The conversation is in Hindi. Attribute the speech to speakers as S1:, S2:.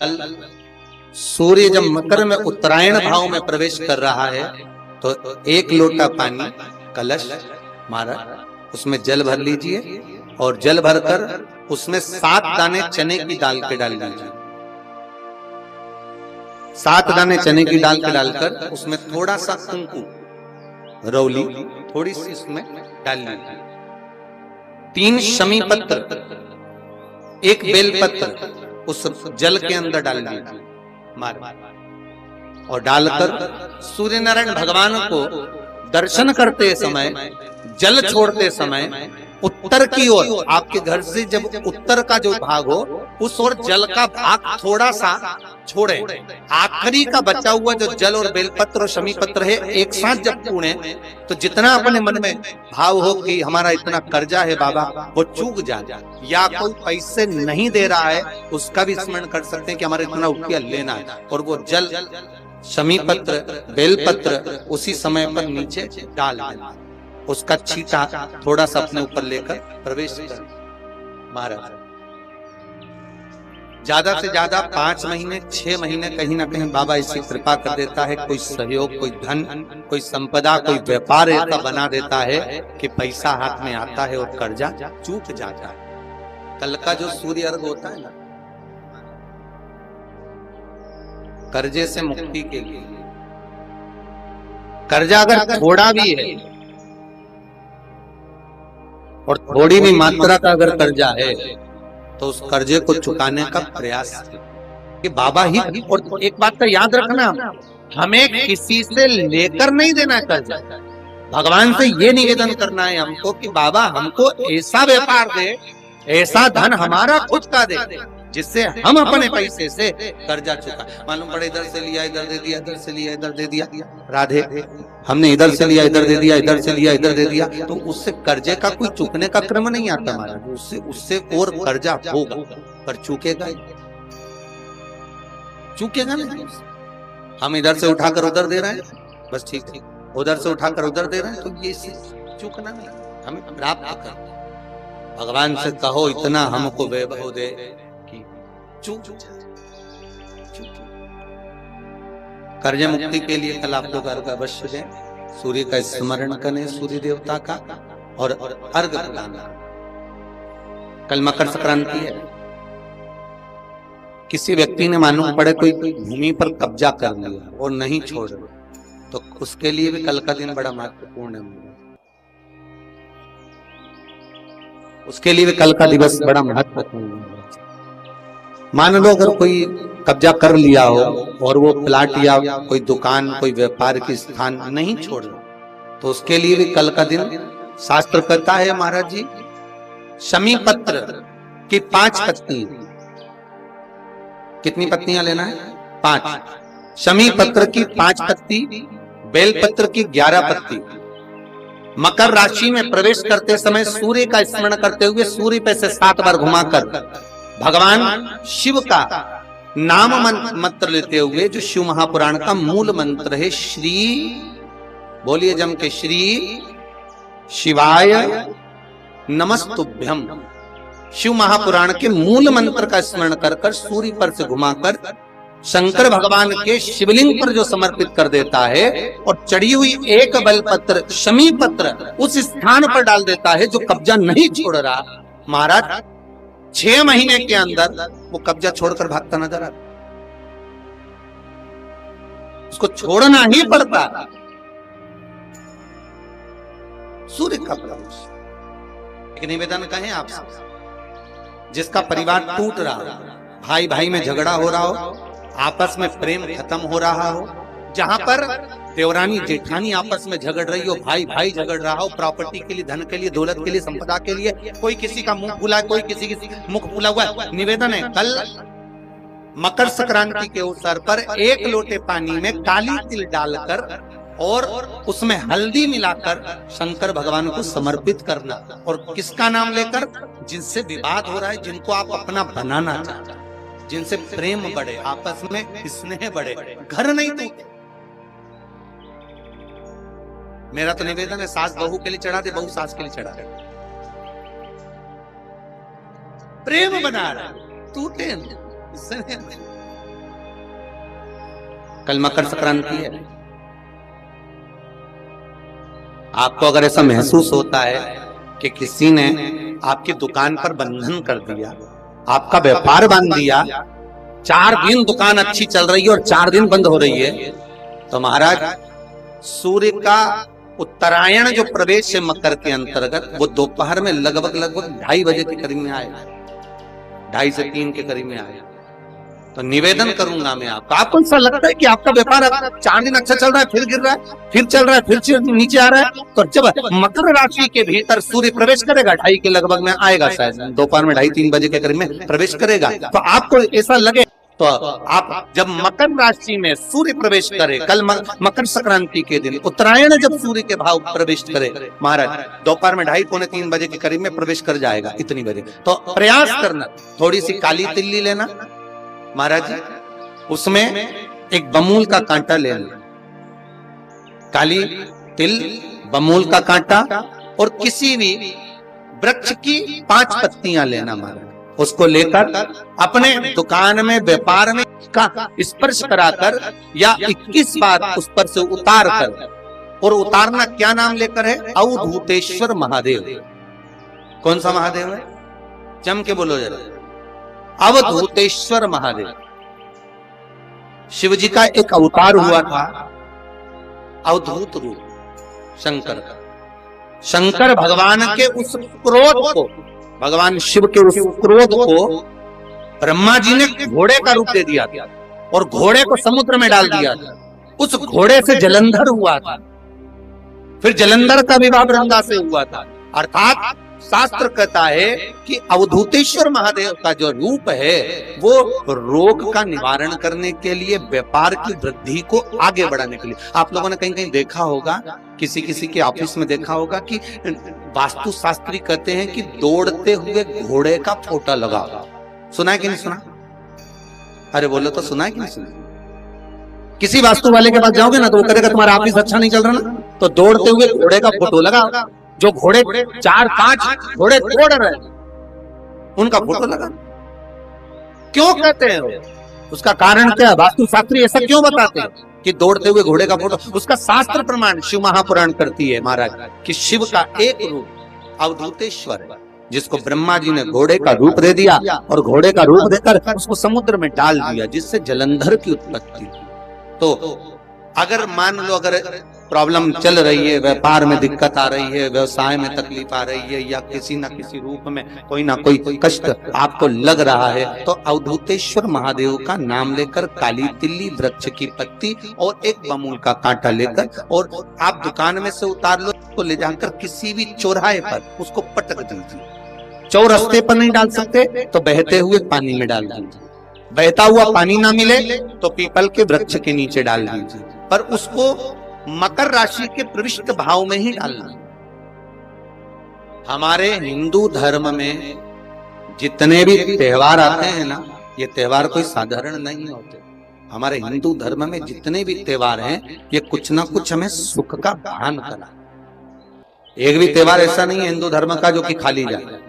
S1: कल सूर्य जब मकर में उत्तरायण भाव में प्रवेश कर रहा है तो 1 लोटा पानी कलश मारा, उसमें जल भर लीजिए और जल भरकर उसमें 7 दाने चने की दाल के डाल दीजिए। 7 दाने चने की दाल के डालकर उसमें थोड़ा सा कुंकू रौली थोड़ी सी उसमें डाल लीजिए। 3 शमी पत्र, 1 बेल पत्र उस जल के अंदर डाल दीजिए और डालकर सूर्य नारायण भगवान को दर्शन करते समय, जल छोड़ते समय उत्तर की ओर, आपके घर से जब उत्तर का जो भाग हो उस ओर जल का भाग थोड़ा सा छोड़े। आखिरी का बचा हुआ जो जल और बेलपत्र और शमी पत्र है एक साथ जब पूणे तो जितना अपने मन में भाव हो कि हमारा इतना कर्जा है बाबा वो चूक जाए, या कोई पैसे नहीं दे रहा है उसका भी स्मरण कर सकते हैं कि हमारा इतना रुपया लेना है, और वो जल शमी पत्र बेलपत्र उसी समय पर नीचे डाल देना, उसका छींटा थोड़ा सा अपने ऊपर लेकर प्रवेश कर महाराज। ज्यादा से ज्यादा 5 महीने 6 महीने कहीं ना कहीं बाबा इसी कृपा कर देता है, कोई सहयोग, कोई धन, कोई संपदा, कोई व्यापार ऐसा बना देता है कि पैसा हाथ में आता है और कर्जा चूक जाता है। कल का जो सूर्य अर्घ होता है ना, कर्जे से मुक्ति के लिए, कर्जा अगर थोड़ा भी है और थोड़ी भी मात्रा का अगर कर्जा है तो उस कर्जे को चुकाने का प्रयास कि बाबा ही। और एक बात का याद रखना, हमें किसी से लेकर नहीं देना कर्जा, भगवान से ये निवेदन करना है हमको कि बाबा हमको ऐसा व्यापार दे, ऐसा धन हमारा खुद का दे जिससे हम अपने पैसे से कर्जा चुका। मालूम पड़े इधर से लिया इधर दे दिया, इधर से लिया इधर दे दिया, राधे हमने इधर से लिया इधर दे दिया, इधर से लिया इधर दे दिया, तो उससे कर्जे का कोई चुकने का क्रम नहीं आता महाराज, उससे और कर्जा होगा पर चूकेगा नहीं। हम इधर से उठाकर उधर दे रहे हैं बस ठीक है, उधर से उठाकर उधर दे रहे हैं तो ये चूकना नहीं, हमें प्राप्त कर। भगवान से कहो इतना हमको वैभव दे कि चूक। कर्ज मुक्ति के लिए कल आप लोग अर्घ अवश्य दें, सूर्य का स्मरण करें, सूर्य देवता का, और अर्घ प्रदान। कल मकर संक्रांति है, किसी व्यक्ति ने मालूम पड़े कोई भूमि पर कब्जा कर लिया और नहीं छोड़ रहे तो उसके लिए भी कल का दिन बड़ा महत्वपूर्ण है, उसके लिए भी कल का दिवस बड़ा महत्वपूर्ण है। मान लो अगर कोई कब्जा कर लिया हो और वो प्लाट या कोई दुकान कोई व्यापार की स्थान नहीं छोड़ रहा तो उसके लिए भी कल का दिन शास्त्र कहता है महाराज जी, शमी पत्र की 5 पत्नी, कितनी पत्नियां लेना है? 5। शमी पत्र की 5 पत्ती, बेल पत्र की 11 पत्ती। मकर राशि में प्रवेश करते समय सूर्य का स्मरण करते हुए सूर्य पे से 7 बार घुमाकर भगवान शिव का नाम मंत्र लेते हुए, जो शिव महापुराण का मूल मंत्र है, श्री बोलिए जम के, श्री शिवाय नमस्तुभ्यम, शिव महापुराण के मूल मंत्र का स्मरण कर सूर्य पर से घुमाकर शंकर भगवान के शिवलिंग पर जो समर्पित कर देता है और चढ़ी हुई 1 बेलपत्र शमी पत्र उस स्थान पर डाल देता है जो कब्जा नहीं छोड़ रहा, महाराज 6 महीने के अंदर वो कब्जा छोड़कर भागता नजर आता, उसको छोड़ना ही पड़ता। सूर्य का प्रवेश। एक निवेदन कहें आपसे, जिसका परिवार टूट रहा हो, भाई भाई में झगड़ा हो रहा हो, आपस में प्रेम खत्म हो रहा हो, जहां पर देवरानी जेठानी आपस में झगड़ रही हो, भाई भाई झगड़ रहा हो, प्रॉपर्टी के लिए, धन के लिए, दौलत के लिए, संपदा के लिए, कोई किसी का मुंह फुला, कोई किसी मुख फुला हुआ है, निवेदन है कल मकर संक्रांति के अवसर पर 1 लोटे पानी में काली तिल डालकर और उसमें हल्दी मिलाकर शंकर भगवान को समर्पित करना, और किसका नाम लेकर? जिनसे विवाद हो रहा है, जिनको आप अपना बनाना चाहते हैं, जिनसे प्रेम बढ़े, आपस में स्नेह बढ़े, घर नहीं टूटे। मेरा तो निवेदन है, सास बहू के लिए चढ़ा दे, बहू सास के लिए चढ़ा दे, प्रेम बना रहा, टूटे कल मकर संक्रांति है। आपको अगर ऐसा महसूस होता है कि किसी ने आपकी दुकान पर बंधन कर दिया, आपका व्यापार बांध दिया, 4 दिन दुकान अच्छी चल रही है और 4 दिन बंद हो रही है, तो महाराज सूर्य का उत्तरायण जो प्रवेश है मकर के अंतर्गत, वो दोपहर में लगभग 2:30 बजे के करीब में आएगा, 2:30 से 3 के करीब में आएगा। तो निवेदन करूंगा मैं आपको ऐसा लगता है कि आपका व्यापार 4 दिन अच्छा चल रहा है, फिर गिर रहा है, फिर चल रहा है, फिर नीचे आ रहा है, तो जब मकर राशि के भीतर सूर्य प्रवेश करेगा 2:30 के लगभग में आएगा, शायद दोपहर में 2:30-3 बजे के करीब में प्रवेश करेगा, तो आपको ऐसा लगे, तो आप जब मकर राशि में सूर्य प्रवेश करे, कल मकर संक्रांति के दिन उत्तरायण जब सूर्य के भाव प्रवेश करे महाराज, दोपहर में 2:30-3 बजे के करीब में प्रवेश कर जाएगा, इतनी बजे, तो प्रयास करना थोड़ी सी काली तिल्ली लेना महाराज जी, उसमें एक बमूल का कांटा ले लेना, काली तिल, बमूल का कांटा, और किसी भी वृक्ष की 5 पत्तियां लेना महाराज, उसको लेकर अपने दुकान में व्यापार में का स्पर्श कराकर या 21 बार उस पर से उतार कर, और उतारना क्या नाम लेकर है? अवधूतेश्वर महादेव। कौन सा महादेव है? जम के बोलो जरा। अवधूतेश्वर महादेव शिव जी का एक अवतार हुआ था, अवधूत रूप शंकर का। शंकर भगवान के उस क्रोध को, भगवान शिव के उस क्रोध को ब्रह्मा जी ने घोड़े का रूप दे दिया था और घोड़े को समुद्र में डाल दिया था। उस घोड़े से जलंधर हुआ था, फिर जलंधर का विवाह ब्रह्मा से हुआ था। अर्थात शास्त्र कहता है कि अवधूतेश्वर महादेव का जो रूप है वो रोग का निवारण करने के लिए, व्यापार की वृद्धि को आगे बढ़ाने के लिए। आप लोगों ने कहीं कहीं देखा होगा, किसी किसी के ऑफिस में देखा होगा कि वास्तु शास्त्री कहते हैं कि दौड़ते हुए घोड़े का फोटो लगाओ। सुना है कि नहीं सुना? अरे बोलो तो, सुना है कि नहीं सुना? किसी वास्तु वाले के पास जाओगे ना तो वो कहेगा तुम्हारा ऑफिस अच्छा नहीं चल रहा ना, तो दौड़ते हुए घोड़े का फोटो लगाओ। जो घोड़े 4-5 घोड़े तोड़ रहे हैं उनका फोटो लगा। क्यों कहते हैं? उसका कारण क्या? वास्तु शास्त्री ऐसा क्यों बताते हैं कि दौड़ते हुए घोड़े का फोटो? उसका शास्त्र प्रमाण शिव महापुराण करती है महाराज कि शिव का एक रूप अवधूतेश्वर है, जिसको ब्रह्मा जी ने घोड़े का रूप दे दिया और घोड़े का रूप देकर उसको समुद्र में डाल दिया, जिससे जलंधर की उत्पत्ति हुई। तो अगर मान लो, अगर प्रॉब्लम चल रही है, व्यापार में दिक्कत आ रही है, व्यवसाय में तकलीफ आ रही है, या किसी न किसी रूप में कोई ना कोई कष्ट आपको लग रहा है, तो अवधूतेश्वर महादेव का नाम लेकर काली तिल्ली, वृक्ष की पत्ती और एक बमूल का कांटा लेकर, और आप दुकान में से उतार लो, तो ले जाकर किसी भी चौराहे पर उसको पटक दीजिए। चौरस्ते पर नहीं डाल सकते तो बहते हुए पानी में डाल दीजिए। बहता हुआ पानी ना मिले तो पीपल के वृक्ष के नीचे डाल दीजिए, पर उसको मकर राशि के प्रविष्ट भाव में ही डालना। हमारे हिंदू धर्म में जितने भी त्योहार आते हैं ना, ये त्योहार कोई साधारण नहीं होते। हमारे हिंदू धर्म में जितने भी त्योहार हैं, ये कुछ ना कुछ हमें सुख का भान करा। एक भी त्योहार ऐसा नहीं है हिंदू धर्म का जो कि खाली जाए।